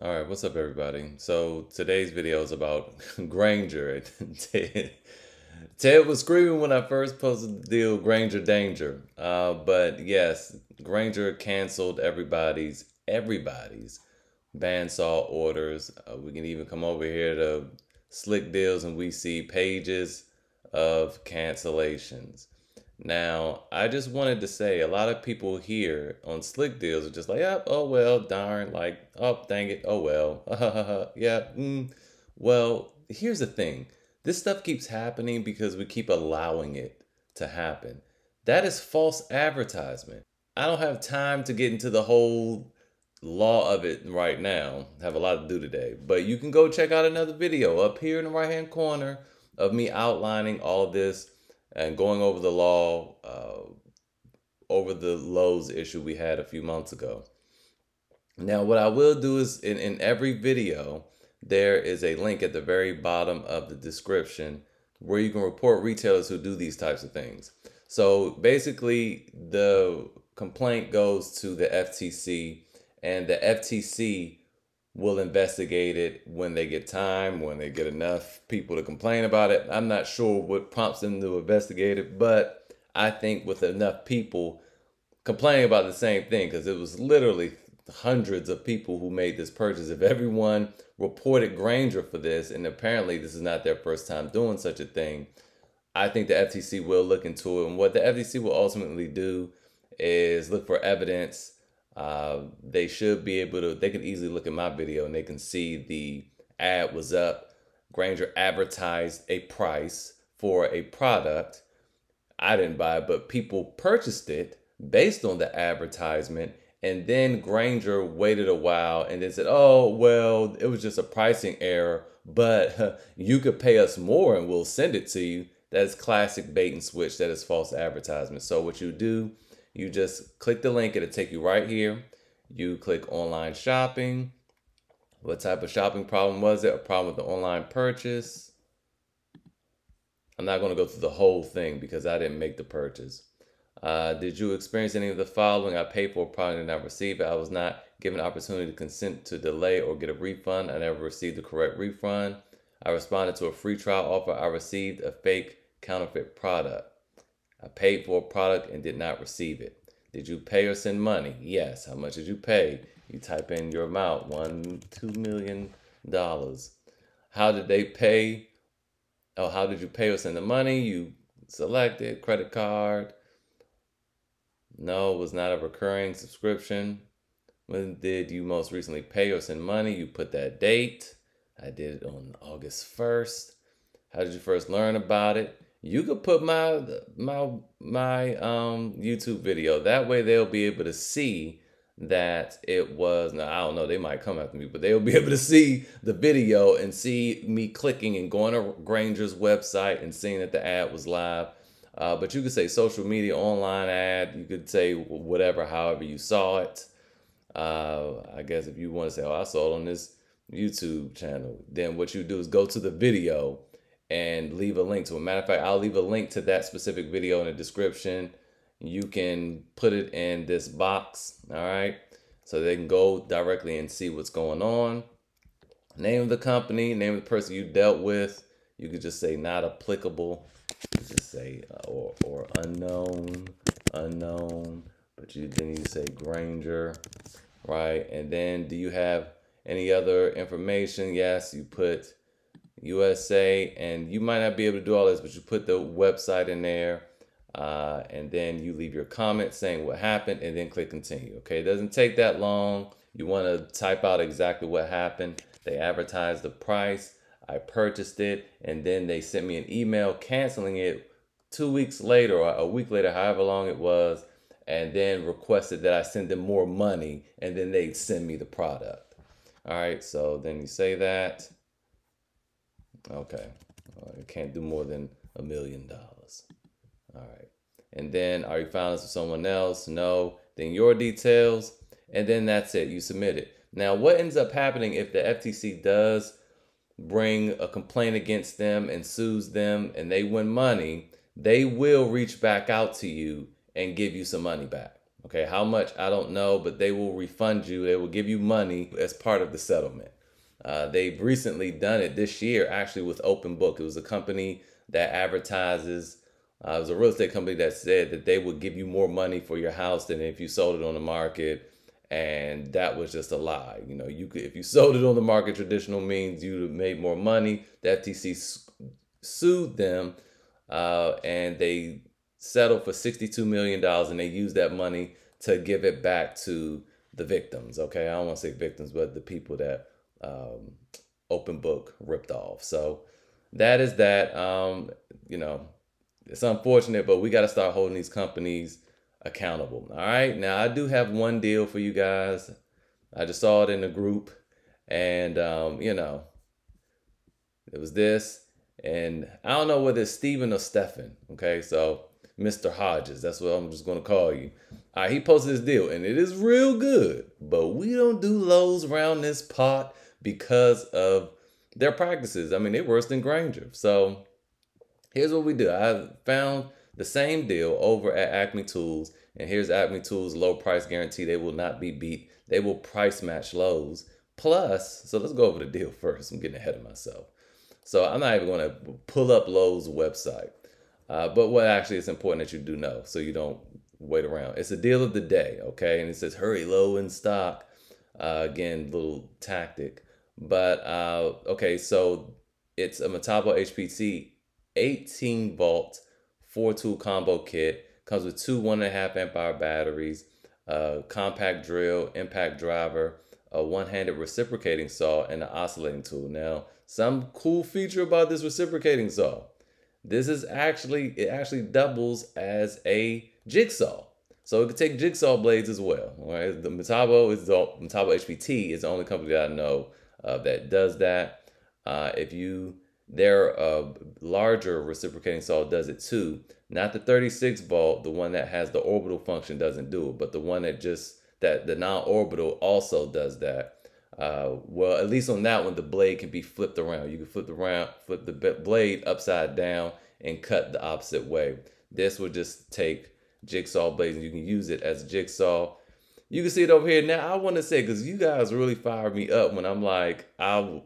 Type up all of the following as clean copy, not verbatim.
All right, what's up, everybody? So today's video is about Grainger. Ted was screaming when I first posted the deal, Grainger danger. But yes, Grainger canceled everybody's bandsaw orders. We can even come over here to Slick Deals, and we see pages of cancellations. Now, I just wanted to say a lot of people here on Slick Deals are just like, yep, oh well, darn, like, oh, dang it, oh well, yeah, Well, here's the thing. This stuff keeps happening because we keep allowing it to happen. That is false advertisement. I don't have time to get into the whole law of it right now. I have a lot to do today. But you can go check out another video up here in the right hand corner of me outlining all of this and going over the law, over the Lowe's issue we had a few months ago. Now, what I will do is in every video, there is a link at the very bottom of the description where you can report retailers who do these types of things. So basically, the complaint goes to the FTC, and the FTC will investigate it when they get time, when they get enough people to complain about it. I'm not sure what prompts them to investigate it, but I think with enough people complaining about the same thing, because it was literally hundreds of people who made this purchase. If everyone reported Grainger for this, and apparently this is not their first time doing such a thing, I think the FTC will look into it. And what the FTC will ultimately do is look for evidence. They should be able to, they can easily look at my video and they can see the ad was up. Grainger advertised a price for a product. I didn't buy it, but people purchased it based on the advertisement. And then Grainger waited a while and then said, oh, well, it was just a pricing error, but you could pay us more and we'll send it to you. That's classic bait and switch. That is false advertisement. So what you do, you just click the link. It'll take you right here. You click online shopping. What type of shopping problem was it? A problem with the online purchase. I'm not going to go through the whole thing because I didn't make the purchase. Did you experience any of the following? I paid for a product and did not receive it. I was not given an opportunity to consent to delay or get a refund. I never received the correct refund. I responded to a free trial offer. I received a fake counterfeit product. I paid for a product and did not receive it. Did you pay or send money? Yes. How much did you pay? You type in your amount, $2 million. How did they pay? Oh, how did you pay or send the money? You selected credit card. No, it was not a recurring subscription. When did you most recently pay or send money? You put that date. I did it on August 1st. How did you first learn about it? You could put my YouTube video. That way they'll be able to see that it was, now I don't know, they might come after me, but they'll be able to see the video and see me clicking and going to Grainger's website and seeing that the ad was live. But you could say social media, online ad. You could say whatever, however you saw it. I guess if you want to say, oh, I saw it on this YouTube channel, then what you do is go to the video and leave a link to it. Matter of fact, I'll leave a link to that specific video in the description. You can put it in this box, all right? So they can go directly and see what's going on. Name of the company, name of the person you dealt with. You could just say not applicable. Just say or unknown, but then you say Grainger, right? And then do you have any other information? Yes, you put USA, and you might not be able to do all this, but you put the website in there, and then you leave your comment saying what happened, and then click continue. Okay, it doesn't take that long. You want to type out exactly what happened. They advertised the price. I purchased it, and then they sent me an email canceling it 2 weeks later or a week later, however long it was, and then requested that I send them more money, and then they'd send me the product. All right, so then you say that. Okay, you can't do more than $1 million. All right, and then are you filing this with someone else? No. Then your details, and then that's it. You submit it. Now, what ends up happening if the FTC does bring a complaint against them and sues them and they win money, they will reach back out to you and give you some money back. Okay, how much, I don't know, but they will refund you. They will give you money as part of the settlement. They've recently done it this year, actually, with Open Book. It was a company that advertises. It was a real estate company that said that they would give you more money for your house than if you sold it on the market, and that was just a lie. You know, you could, if you sold it on the market, traditional means, you'd have made more money. The FTC sued them, and they settled for $62 million, and they used that money to give it back to the victims. Okay, I don't want to say victims, but the people that Open Book ripped off. So that is that. You know, it's unfortunate, but we got to start holding these companies accountable. All right, now I do have one deal for you guys. I just saw it in the group, and you know, it was this, and I don't know whether it's Steven or Stephen. Okay, so Mr. Hodges, that's what I'm just gonna call you. All right, he posted this deal, and it is real good, but we don't do Lowe's around this pot because of their practices. I mean, they're worse than Grainger. So here's what we do. I found the same deal over at Acme Tools, and here's Acme Tools low price guarantee. They will not be beat. They will price match Lowe's. Plus, so let's go over the deal first. I'm getting ahead of myself. So I'm not even going to pull up Lowe's website. But what actually is important that you do know, so you don't wait around. It's a deal of the day, okay? And it says, hurry, low in stock. Again, little tactic. But, okay, so it's a Metabo HPT 18 volt 4-tool combo kit. Comes with two 1.5 amp hour batteries, compact drill, impact driver, a one-handed reciprocating saw, and an oscillating tool. Now, some cool feature about this reciprocating saw. This is it actually doubles as a jigsaw. So it could take jigsaw blades as well. Right? The Metabo HPT is the only company that I know that does that. Their larger reciprocating saw does it too. Not the 36 volt, the one that has the orbital function doesn't do it, but the one that the non-orbital also does that. Well, at least on that one, the blade can be flipped around. You can flip the blade upside down and cut the opposite way. This would just take jigsaw blades and you can use it as a jigsaw. You can see it over here. Now, I want to say, because you guys really fired me up when I'm like, I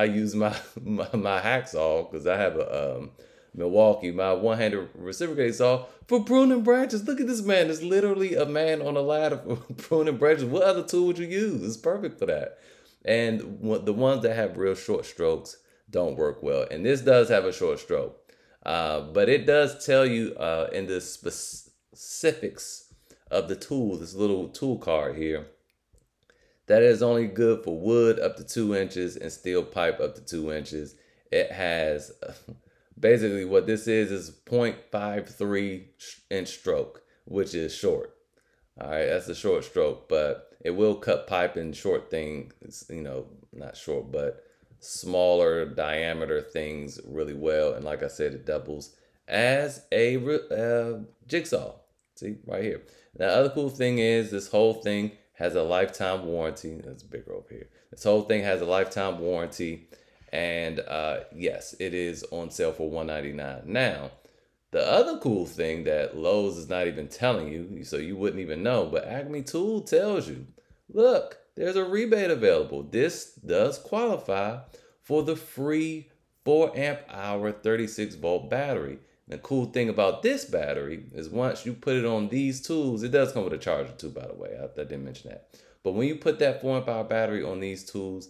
use my hacksaw, because I have a Milwaukee, my one-handed reciprocating saw, for pruning branches. Look at this man. There's literally a man on a ladder for pruning branches. What other tool would you use? It's perfect for that. And the ones that have real short strokes don't work well. And this does have a short stroke. But it does tell you in the specifics of the tool, this little tool card here, that is only good for wood up to 2 inches and steel pipe up to 2 inches. It has... basically, what this is 0.53 inch stroke, which is short. All right, that's a short stroke, but it will cut pipe in short things, you know, not short, but smaller diameter things really well. And like I said, it doubles as a jigsaw. See, right here. Now, the other cool thing is this whole thing has a lifetime warranty. That's bigger over here. This whole thing has a lifetime warranty. And yes, it is on sale for $199. Now, the other cool thing that Lowe's is not even telling you, so you wouldn't even know, but Acme Tool tells you, look, there's a rebate available. This does qualify for the free 4 amp hour 36 volt battery. And the cool thing about this battery is once you put it on these tools, it does come with a charger too, by the way. I didn't mention that. But when you put that 4 amp hour battery on these tools,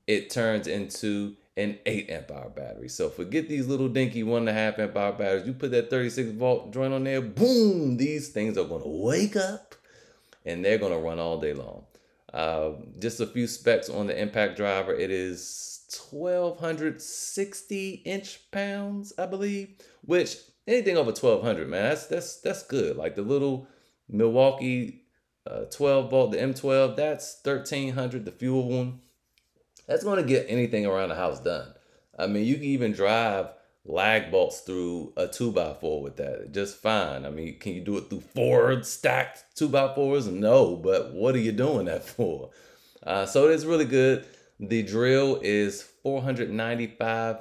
it turns into an 8 amp hour battery. So forget these little dinky 1.5 amp hour batteries. You put that 36 volt joint on there, boom, these things are going to wake up and they're going to run all day long. Just a few specs on the impact driver. It is 1,260 inch-pounds, I believe, which anything over 1,200, man, that's good. Like the little Milwaukee 12 volt, the M12, that's 1,300, the fuel one. That's going to get anything around the house done. I mean, you can even drive lag bolts through a 2x4 with that. Just fine. I mean, can you do it through 4 stacked 2x4s? No, but what are you doing that for? So it is really good. The drill is 495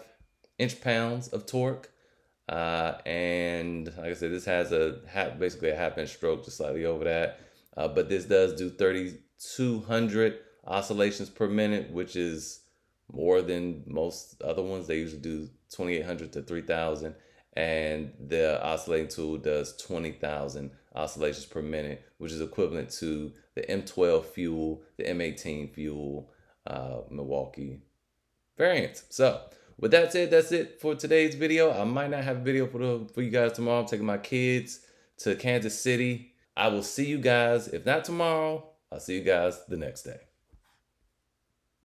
inch-pounds of torque. And like I said, this has basically a half-inch stroke, just slightly over that. But this does do 3,200 oscillations per minute, which is more than most other ones. They usually do 2,800 to 3,000. And the oscillating tool does 20,000 oscillations per minute, which is equivalent to the M12 fuel, the M18 fuel, Milwaukee variants. So with that said, that's it for today's video. I might not have a video for you guys tomorrow. I'm taking my kids to Kansas City. I will see you guys, if not tomorrow, I'll see you guys the next day.